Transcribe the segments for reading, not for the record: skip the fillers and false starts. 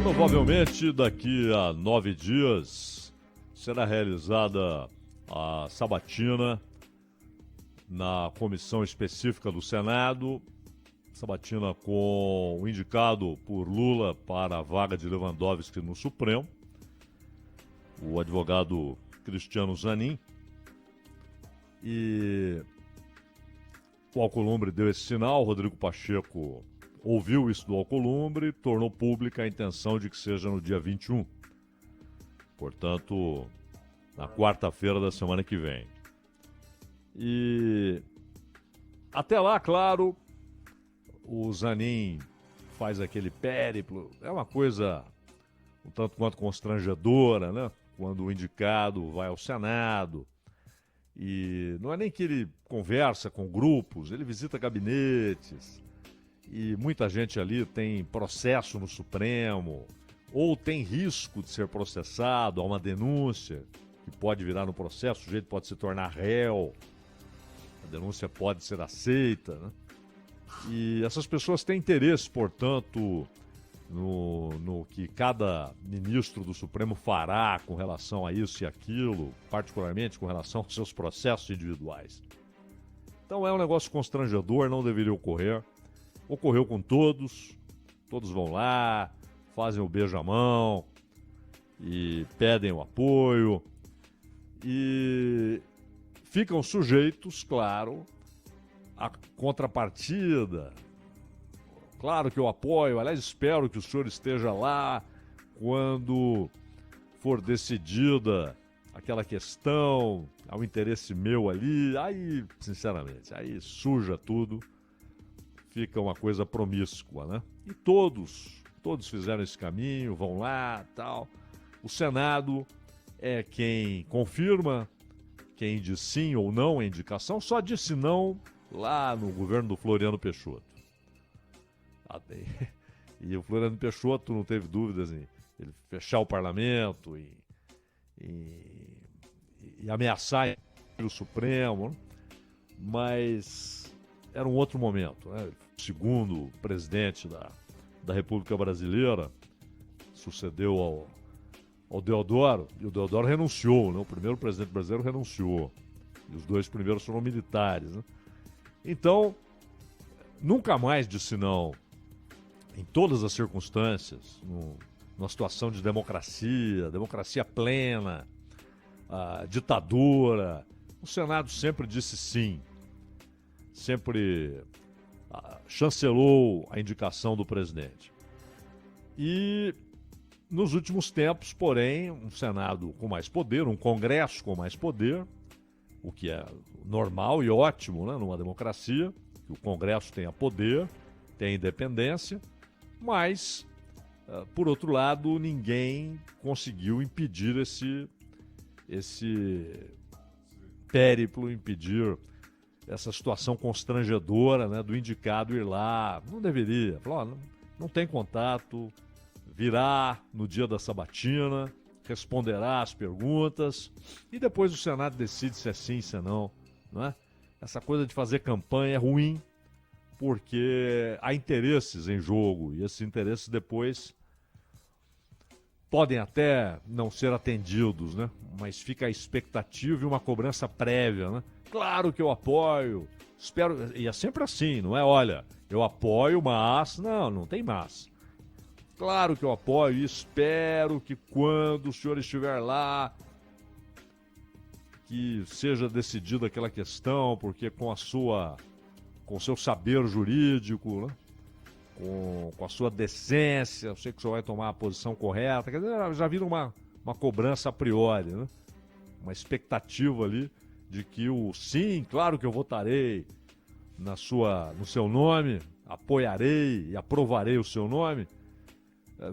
Provavelmente daqui a 9 dias será realizada a sabatina na comissão específica do Senado, sabatina com o indicado por Lula para a vaga de Lewandowski no Supremo, o advogado Cristiano Zanin. E o Alcolumbre deu esse sinal, Rodrigo Pacheco ouviu isso do Alcolumbre, tornou pública a intenção de que seja no dia 21. Portanto, na quarta-feira da semana que vem. E até lá, claro, o Zanin faz aquele périplo. É uma coisa um tanto quanto constrangedora, né? Quando o indicado vai ao Senado. E não é nem que ele conversa com grupos, ele visita gabinetes. E muita gente ali tem processo no Supremo, ou tem risco de ser processado, há uma denúncia que pode virar no processo, o sujeito pode se tornar réu, a denúncia pode ser aceita, né? E essas pessoas têm interesse, portanto, no que cada ministro do Supremo fará com relação a isso e aquilo, particularmente com relação aos seus processos individuais. Então é um negócio constrangedor, não deveria ocorrer. Ocorreu com todos, todos vão lá, fazem o beijamão e pedem o apoio e ficam sujeitos, claro, à contrapartida. Claro que eu apoio, aliás, espero que o senhor esteja lá quando for decidida aquela questão, ao interesse meu ali, aí, sinceramente, aí suja tudo. Fica uma coisa promíscua, né? E todos fizeram esse caminho, vão lá, tal. O Senado é quem confirma, quem diz sim ou não a indicação, só disse não lá no governo do Floriano Peixoto. E o Floriano Peixoto não teve dúvidas em ele fechar o parlamento e ameaçar o Supremo, né? Mas era um outro momento, né? Segundo presidente da República Brasileira, sucedeu ao Deodoro, e o Deodoro renunciou, né? O primeiro presidente brasileiro renunciou, e os dois primeiros foram militares, né? Então, nunca mais disse não, em todas as circunstâncias, numa situação de democracia plena, ditadura, o Senado sempre disse sim. Sempre chancelou a indicação do presidente. E nos últimos tempos, porém, um Senado com mais poder, um Congresso com mais poder, o que é normal e ótimo, né, numa democracia, que o Congresso tenha poder, tenha independência, mas, por outro lado, ninguém conseguiu impedir esse périplo, impedir essa situação constrangedora, né, do indicado ir lá. Não deveria. Falou, não tem contato, virá no dia da sabatina, responderá às perguntas e depois o Senado decide se é sim, se é não, não é? Essa coisa de fazer campanha é ruim porque há interesses em jogo e esses interesses depois podem até não ser atendidos, né? Mas fica a expectativa e uma cobrança prévia, né? Claro que eu apoio, espero, e é sempre assim, não é? Olha, eu apoio, mas... Não tem mas. Claro que eu apoio e espero que quando o senhor estiver lá, que seja decidida aquela questão, porque com o seu saber jurídico, né? Com a sua decência, eu sei que o senhor vai tomar a posição correta, quer dizer, já vira uma cobrança a priori, né? Uma expectativa ali de que sim, claro que eu votarei no seu nome, apoiarei e aprovarei o seu nome,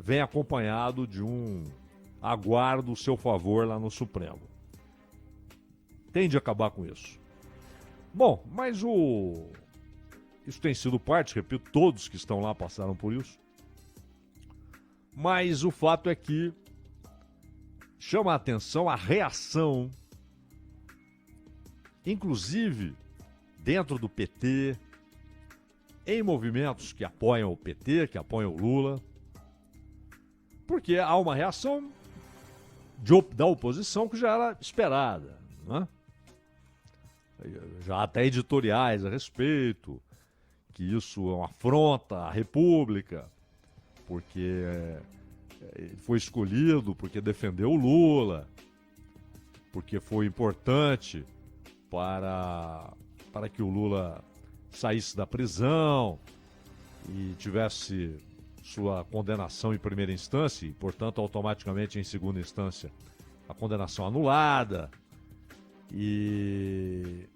vem acompanhado de um aguardo o seu favor lá no Supremo. Tem de acabar com isso. Bom, mas isso tem sido parte, repito, todos que estão lá passaram por isso. Mas o fato é que chama a atenção a reação, inclusive dentro do PT, em movimentos que apoiam o PT, que apoiam o Lula, Porque há uma reação da oposição que já era esperada, né? Já há até editoriais a respeito, que isso é uma afronta à República, porque ele foi escolhido, porque defendeu o Lula, porque foi importante para que o Lula saísse da prisão e tivesse sua condenação em primeira instância e, portanto, automaticamente em segunda instância, a condenação anulada. E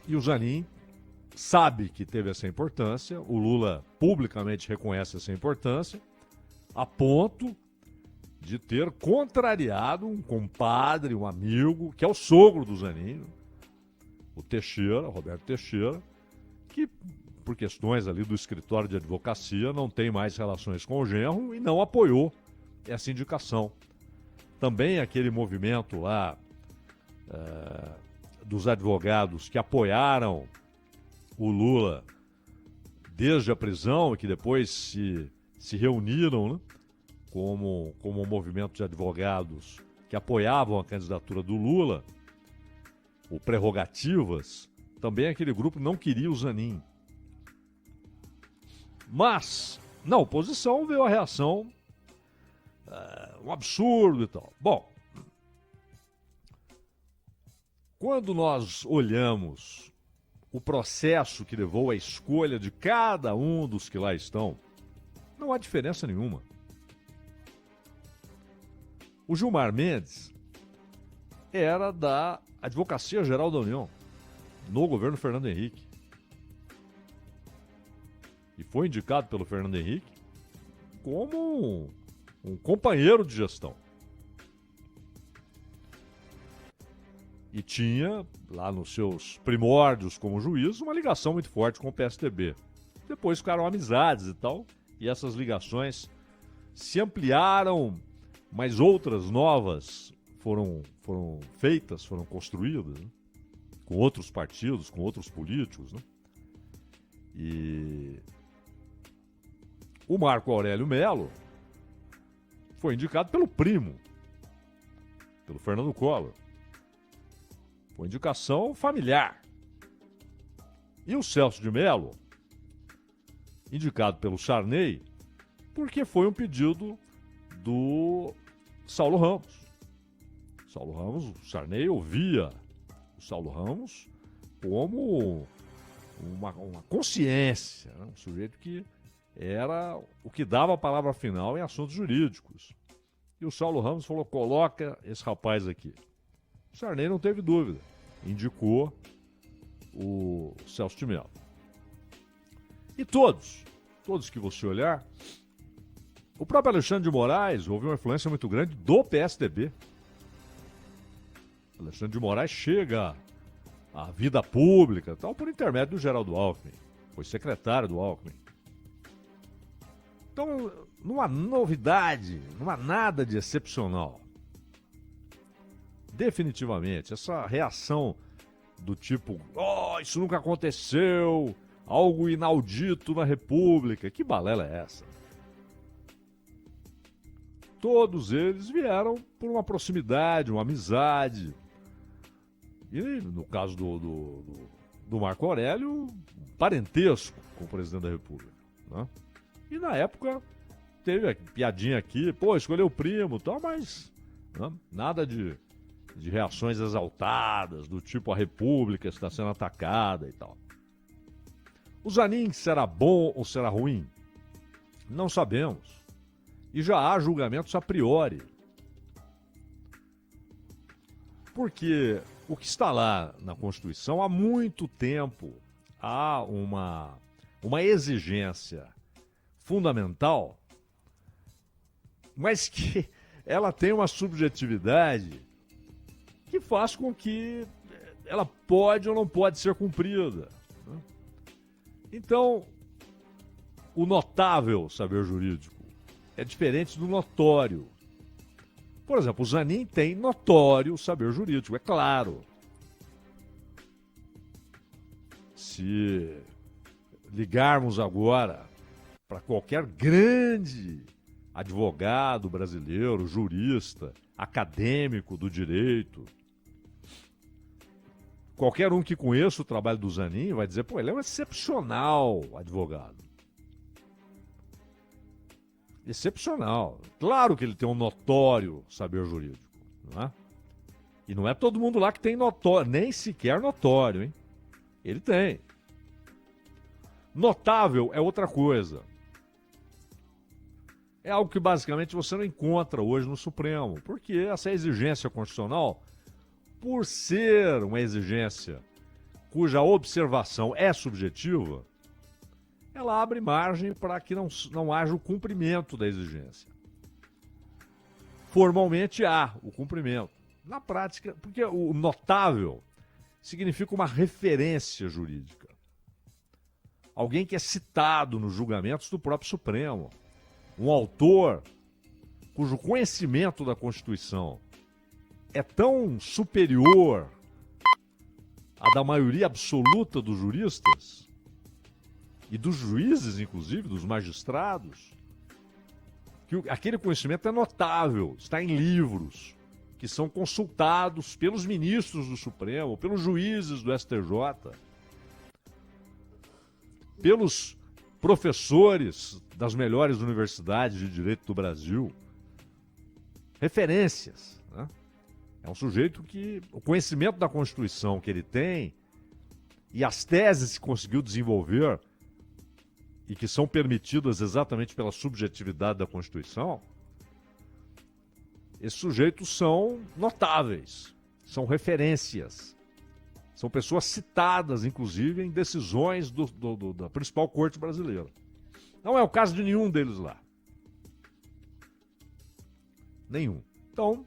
o Zanin sabe que teve essa importância, o Lula publicamente reconhece essa importância, a ponto de ter contrariado um compadre, um amigo, que é o sogro do Zanin, o Teixeira, Roberto Teixeira, que por questões ali do escritório de advocacia não tem mais relações com o genro e não apoiou essa indicação. Também aquele movimento lá dos advogados que apoiaram o Lula desde a prisão e que depois se reuniram, né, como um movimento de advogados que apoiavam a candidatura do Lula, o Prerrogativas, também aquele grupo não queria o Zanin. Mas, na oposição, veio a reação, um absurdo e tal. Bom, quando nós olhamos o processo que levou à escolha de cada um dos que lá estão, não há diferença nenhuma. O Gilmar Mendes era da Advocacia Geral da União, no governo Fernando Henrique. E foi indicado pelo Fernando Henrique como um companheiro de gestão. E tinha, lá nos seus primórdios como juiz, uma ligação muito forte com o PSDB. Depois ficaram amizades e tal, e essas ligações se ampliaram, mas outras novas foram feitas, foram construídas, né? Com outros partidos, com outros políticos, né? E o Marco Aurélio Melo foi indicado pelo primo, pelo Fernando Collor. Foi indicação familiar. E o Celso de Mello, indicado pelo Sarney, porque foi um pedido do Saulo Ramos. O Sarney ouvia o Saulo Ramos como uma consciência, né? Um sujeito que era o que dava a palavra final em assuntos jurídicos. E o Saulo Ramos falou, coloca esse rapaz aqui. O Sarney não teve dúvida, indicou o Celso de Mello. E todos que você olhar, o próprio Alexandre de Moraes houve uma influência muito grande do PSDB. Alexandre de Moraes chega à vida pública, tal, por intermédio do Geraldo Alckmin. Foi secretário do Alckmin. Então, não há novidade, não há nada de excepcional. Definitivamente, essa reação do tipo, isso nunca aconteceu, algo inaudito na República, que balela é essa? Todos eles vieram por uma proximidade, uma amizade. E no caso do Marco Aurélio, parentesco com o presidente da República, né? E na época teve a piadinha aqui, escolheu o primo e tal, mas né, nada de reações exaltadas, do tipo a República está sendo atacada e tal. O Zanin será bom ou será ruim? Não sabemos. E já há julgamentos a priori. Porque o que está lá na Constituição há muito tempo há uma exigência fundamental, mas que ela tem uma subjetividade que faz com que ela pode ou não pode ser cumprida. Né? Então, o notável saber jurídico é diferente do notório. Por exemplo, o Zanin tem notório saber jurídico, é claro. Se ligarmos agora para qualquer grande advogado brasileiro, jurista, acadêmico do direito. Qualquer um que conheça o trabalho do Zanin vai dizer, pô, ele é um excepcional advogado. Excepcional. Claro que ele tem um notório saber jurídico, não é? E não é todo mundo lá que tem notório, nem sequer notório, hein? Ele tem. Notável é outra coisa. É algo que basicamente você não encontra hoje no Supremo, porque essa exigência constitucional, por ser uma exigência cuja observação é subjetiva, ela abre margem para que não haja o cumprimento da exigência. Formalmente há o cumprimento. Na prática, porque o notável significa uma referência jurídica. Alguém que é citado nos julgamentos do próprio Supremo. Um autor cujo conhecimento da Constituição é tão superior à da maioria absoluta dos juristas e dos juízes, inclusive, dos magistrados, que aquele conhecimento é notável, está em livros que são consultados pelos ministros do Supremo, pelos juízes do STJ, pelos professores das melhores universidades de direito do Brasil. Referências, né? É um sujeito que o conhecimento da Constituição que ele tem e as teses que conseguiu desenvolver e que são permitidas exatamente pela subjetividade da Constituição, esses sujeitos são notáveis, são referências, são pessoas citadas, inclusive, em decisões da principal corte brasileira. Não é o caso de nenhum deles lá. Nenhum. Então,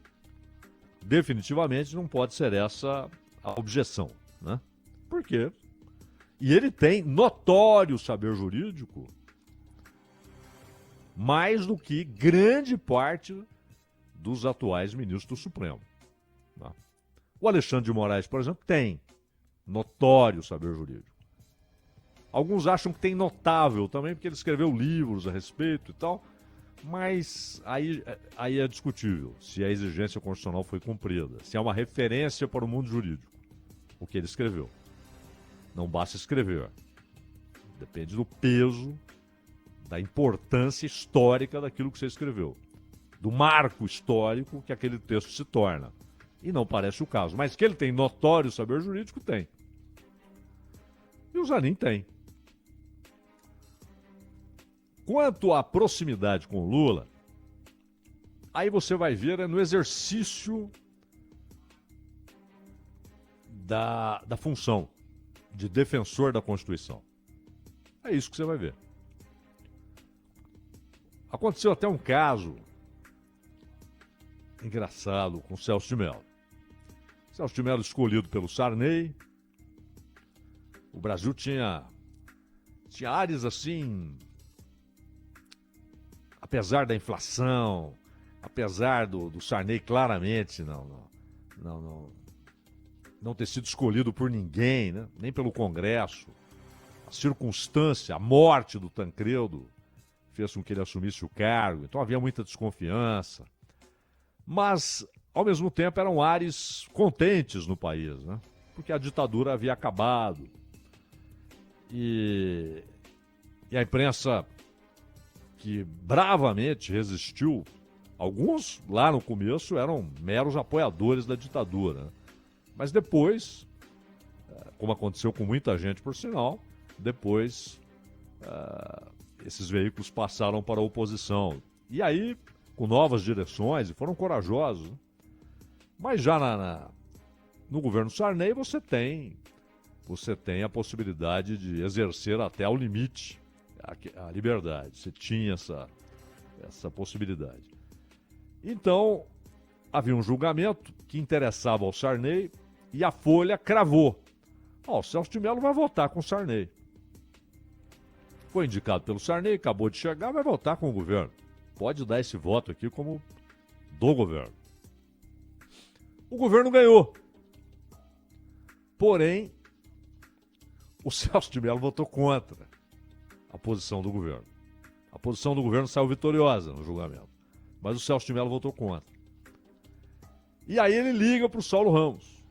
definitivamente não pode ser essa a objeção, né? Por quê? E ele tem notório saber jurídico mais do que grande parte dos atuais ministros do Supremo. Tá? O Alexandre de Moraes, por exemplo, tem notório saber jurídico. Alguns acham que tem notável também, porque ele escreveu livros a respeito e tal, mas aí é discutível se a exigência constitucional foi cumprida, se é uma referência para o mundo jurídico, o que ele escreveu. Não basta escrever. Depende do peso, da importância histórica daquilo que você escreveu, do marco histórico que aquele texto se torna. E não parece o caso. Mas que ele tem notório saber jurídico, tem. E o Zanin tem. Quanto à proximidade com o Lula, aí você vai ver no exercício da função de defensor da Constituição. É isso que você vai ver. Aconteceu até um caso engraçado com o Celso de Mello. Celso de Mello escolhido pelo Sarney. O Brasil tinha áreas assim, apesar da inflação, apesar do Sarney claramente não ter sido escolhido por ninguém, né? Nem pelo Congresso. A circunstância, a morte do Tancredo fez com que ele assumisse o cargo, então havia muita desconfiança. Mas, ao mesmo tempo, eram ares contentes no país, né? Porque a ditadura havia acabado. E a imprensa que bravamente resistiu, alguns lá no começo eram meros apoiadores da ditadura, né? Mas depois, como aconteceu com muita gente por sinal, depois esses veículos passaram para a oposição. E aí, com novas direções, e foram corajosos, né? Mas já no governo Sarney você tem a possibilidade de exercer até ao limite a liberdade. Você tinha essa possibilidade. Então, havia um julgamento que interessava ao Sarney e a Folha cravou. O Celso de Mello vai votar com o Sarney. Foi indicado pelo Sarney, acabou de chegar, vai votar com o governo. Pode dar esse voto aqui como do governo. O governo ganhou. Porém, o Celso de Mello votou contra a posição do governo. A posição do governo saiu vitoriosa no julgamento. Mas o Celso de Mello votou contra. E aí ele liga para o Saulo Ramos.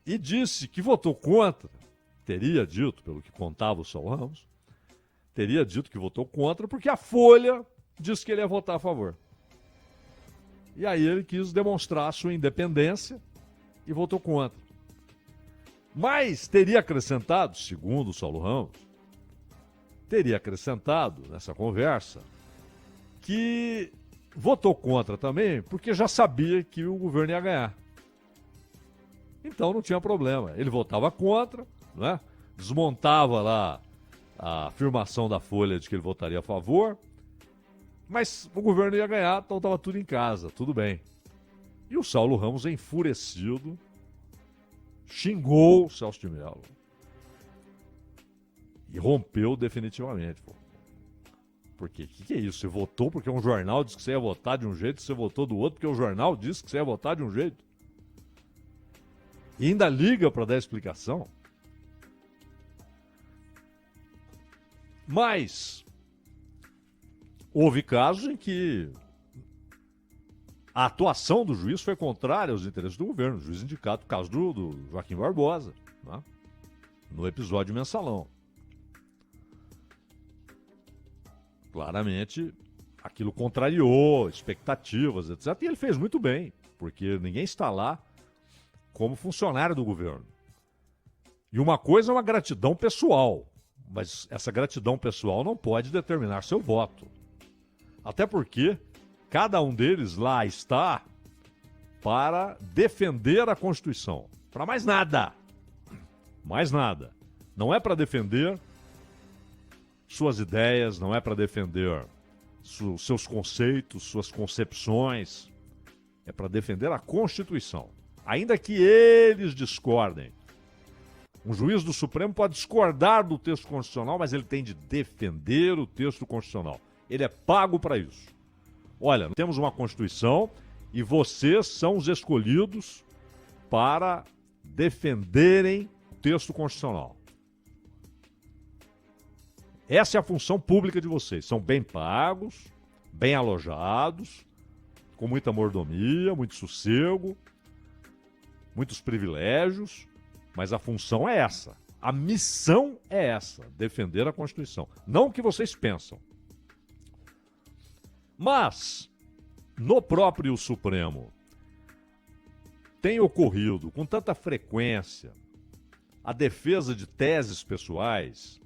E disse que votou contra. Teria dito, pelo que contava o Saulo Ramos, teria dito que votou contra porque a Folha disse que ele ia votar a favor. E aí ele quis demonstrar a sua independência e votou contra. Mas teria acrescentado, segundo o Saulo Ramos, teria acrescentado nessa conversa que votou contra também porque já sabia que o governo ia ganhar. Então não tinha problema. Ele votava contra, né? Desmontava lá a afirmação da Folha de que ele votaria a favor, mas o governo ia ganhar, então estava tudo em casa, tudo bem. E o Saulo Ramos, enfurecido, xingou o Celso de Mello. E rompeu definitivamente. Pô. Porque o que é isso? Você votou porque um jornal disse que você ia votar de um jeito, você votou do outro porque o jornal disse que você ia votar de um jeito. E ainda liga para dar explicação. Mas houve casos em que a atuação do juiz foi contrária aos interesses do governo. O juiz indicado, o caso do Joaquim Barbosa, né? No episódio Mensalão. Claramente, aquilo contrariou expectativas, etc. E ele fez muito bem, porque ninguém está lá como funcionário do governo. E uma coisa é uma gratidão pessoal, mas essa gratidão pessoal não pode determinar seu voto. Até porque cada um deles lá está para defender a Constituição. Para mais nada. Mais nada. Não é para defender suas ideias, não é para defender seus conceitos, suas concepções. É para defender a Constituição. Ainda que eles discordem. Um juiz do Supremo pode discordar do texto constitucional, mas ele tem de defender o texto constitucional. Ele é pago para isso. Olha, temos uma Constituição e vocês são os escolhidos para defenderem o texto constitucional. Essa é a função pública de vocês. São bem pagos, bem alojados, com muita mordomia, muito sossego, muitos privilégios, mas a função é essa. A missão é essa, defender a Constituição. Não o que vocês pensam. Mas, no próprio Supremo, tem ocorrido com tanta frequência a defesa de teses pessoais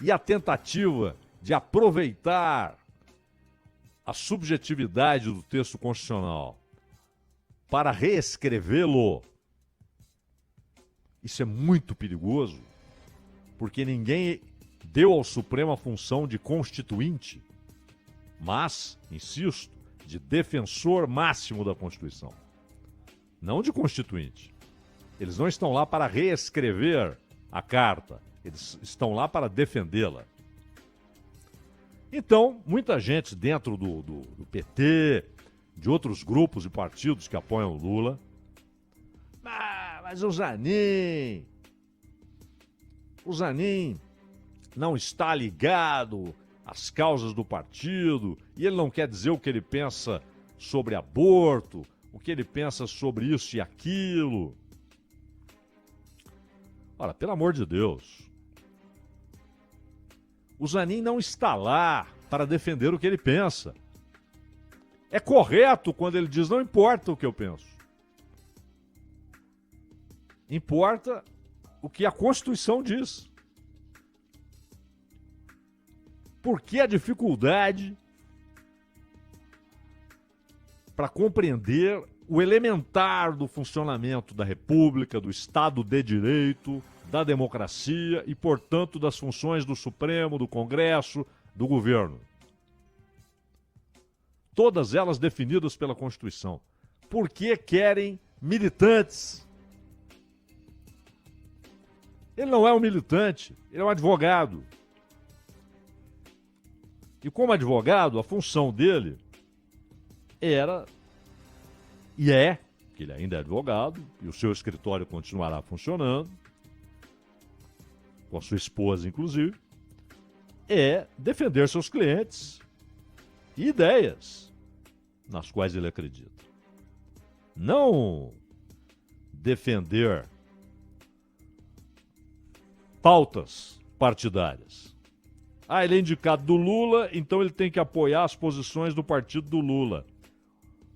e a tentativa de aproveitar a subjetividade do texto constitucional para reescrevê-lo. Isso é muito perigoso, porque ninguém deu ao Supremo a função de constituinte, mas, insisto, de defensor máximo da Constituição. Não de constituinte. Eles não estão lá para reescrever a carta, eles estão lá para defendê-la. Então, muita gente dentro do PT, de outros grupos e partidos que apoiam o Lula, mas o Zanin não está ligado às causas do partido e ele não quer dizer o que ele pensa sobre aborto, o que ele pensa sobre isso e aquilo. Ora, pelo amor de Deus, o Zanin não está lá para defender o que ele pensa. É correto quando ele diz, não importa o que eu penso. Importa o que a Constituição diz. Porque a dificuldade para compreender o elementar do funcionamento da República, do Estado de Direito, da democracia e, portanto, das funções do Supremo, do Congresso, do governo. Todas elas definidas pela Constituição. Por que querem militantes? Ele não é um militante, ele é um advogado. E como advogado, a função dele era, e é, que ele ainda é advogado, e o seu escritório continuará funcionando, com a sua esposa, inclusive, é defender seus clientes e ideias nas quais ele acredita. Não defender pautas partidárias. Ele é indicado do Lula, então ele tem que apoiar as posições do partido do Lula.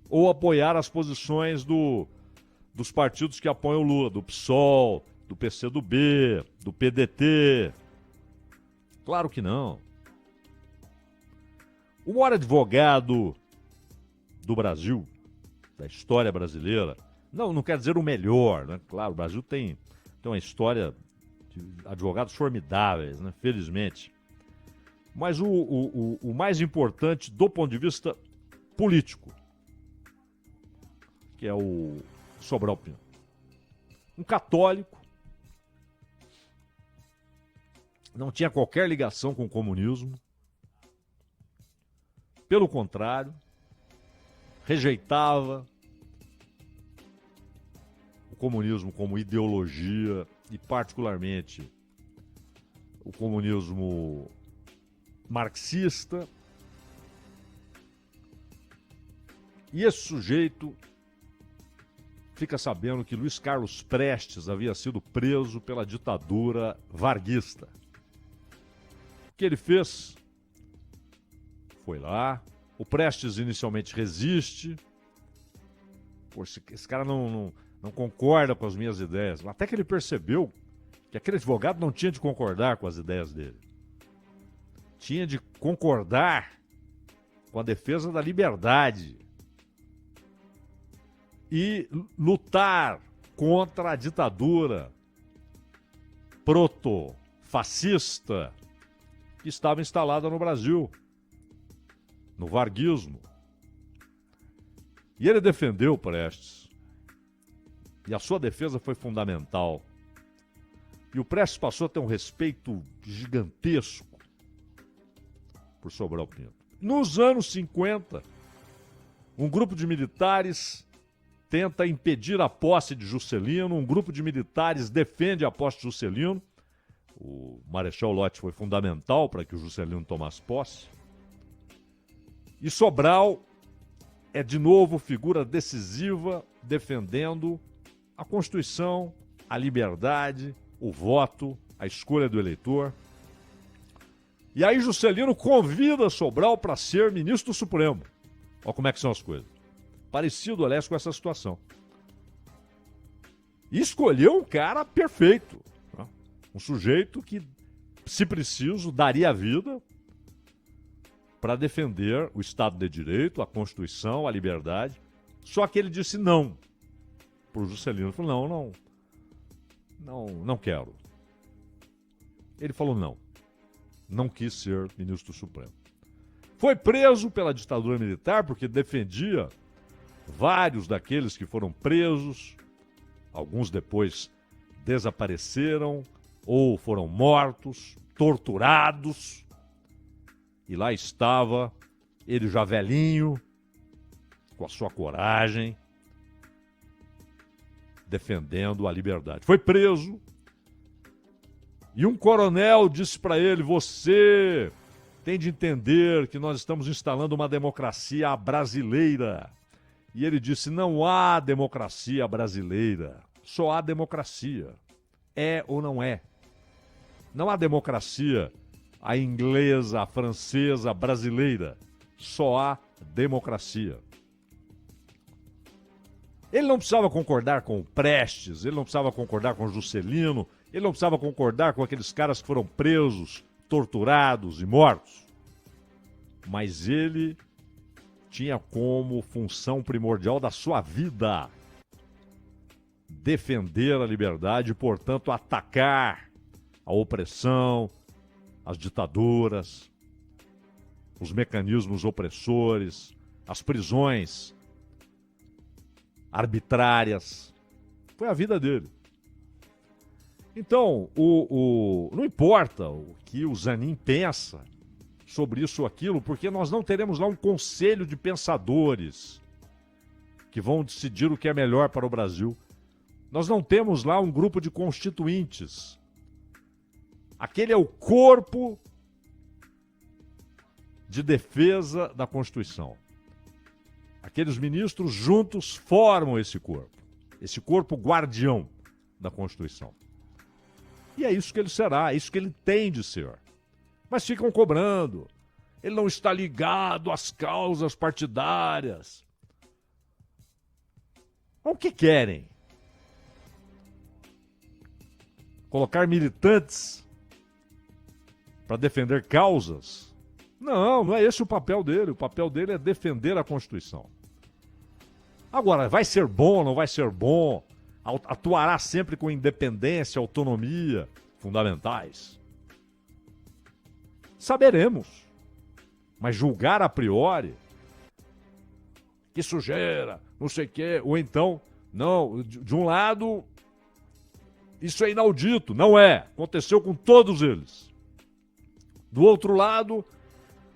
Ou apoiar as posições dos partidos que apoiam o Lula, do PSOL, do PCdoB, do PDT. Claro que não. O maior advogado do Brasil, da história brasileira, não quer dizer o melhor, né? Claro, o Brasil tem uma história de advogados formidáveis, né? Felizmente. Mas o mais importante do ponto de vista político, que é o Sobral Pinto. Um católico, não tinha qualquer ligação com o comunismo. Pelo contrário, rejeitava o comunismo como ideologia e, particularmente, o comunismo marxista. E esse sujeito fica sabendo que Luiz Carlos Prestes havia sido preso pela ditadura varguista. O que ele fez? Foi lá. O Prestes inicialmente resiste. Pô, esse cara não concorda com as minhas ideias. Até que ele percebeu que aquele advogado não tinha de concordar com as ideias dele. Tinha de concordar com a defesa da liberdade e lutar contra a ditadura proto-fascista que estava instalada no Brasil, no varguismo. E ele defendeu Prestes. E a sua defesa foi fundamental. E o Prestes passou a ter um respeito gigantesco por Sobral Pinto. Nos anos 50, um grupo de militares tenta impedir a posse de Juscelino, um grupo de militares defende a posse de Juscelino. O Marechal Lott foi fundamental para que o Juscelino tomasse posse. E Sobral é, de novo, figura decisiva defendendo a Constituição, a liberdade, o voto, a escolha do eleitor. E aí Juscelino convida Sobral para ser ministro do Supremo. Olha como é que são as coisas. Parecido, aliás, com essa situação. E escolheu um cara perfeito. Né? Um sujeito que, se preciso, daria a vida para defender o Estado de Direito, a Constituição, a liberdade. Só que ele disse não para o Juscelino. Ele falou, não quero. Ele falou não. Não quis ser ministro do Supremo. Foi preso pela ditadura militar porque defendia vários daqueles que foram presos. Alguns depois desapareceram ou foram mortos, torturados. E lá estava ele já velhinho, com a sua coragem, defendendo a liberdade. Foi preso. E um coronel disse para ele, você tem de entender que nós estamos instalando uma democracia brasileira. E ele disse, não há democracia brasileira, só há democracia. É ou não é? Não há democracia a inglesa, a francesa, a brasileira. Só há democracia. Ele não precisava concordar com o Prestes, ele não precisava concordar com o Juscelino, ele não precisava concordar com aqueles caras que foram presos, torturados e mortos. Mas ele tinha como função primordial da sua vida defender a liberdade e, portanto, atacar a opressão, as ditaduras, os mecanismos opressores, as prisões arbitrárias. Foi a vida dele. Então, não importa o que o Zanin pensa sobre isso ou aquilo, porque nós não teremos lá um conselho de pensadores que vão decidir o que é melhor para o Brasil. Nós não temos lá um grupo de constituintes. Aquele é o corpo de defesa da Constituição. Aqueles ministros juntos formam esse corpo guardião da Constituição. E é isso que ele será, é isso que ele tem de ser. Mas ficam cobrando. Ele não está ligado às causas partidárias. O que querem? Colocar militantes para defender causas? Não, não é esse o papel dele. O papel dele é defender a Constituição. Agora, vai ser bom ou não vai ser bom? Atuará sempre com independência, autonomia fundamentais? Saberemos. Mas julgar a priori, que sujeira, não sei o quê, ou então, não, de um lado, isso é inaudito. Não é. Aconteceu com todos eles. Do outro lado,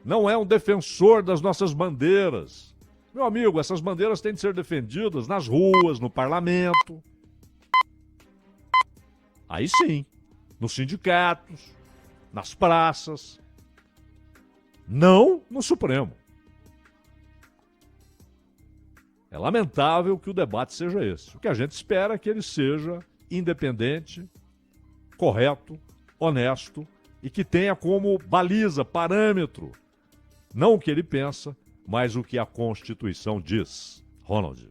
não é um defensor das nossas bandeiras. Meu amigo, essas bandeiras têm de ser defendidas nas ruas, no parlamento. Aí sim, nos sindicatos, nas praças. Não no Supremo. É lamentável que o debate seja esse. O que a gente espera é que ele seja independente, correto, honesto e que tenha como baliza, parâmetro, não o que ele pensa, mas o que a Constituição diz. Ronald.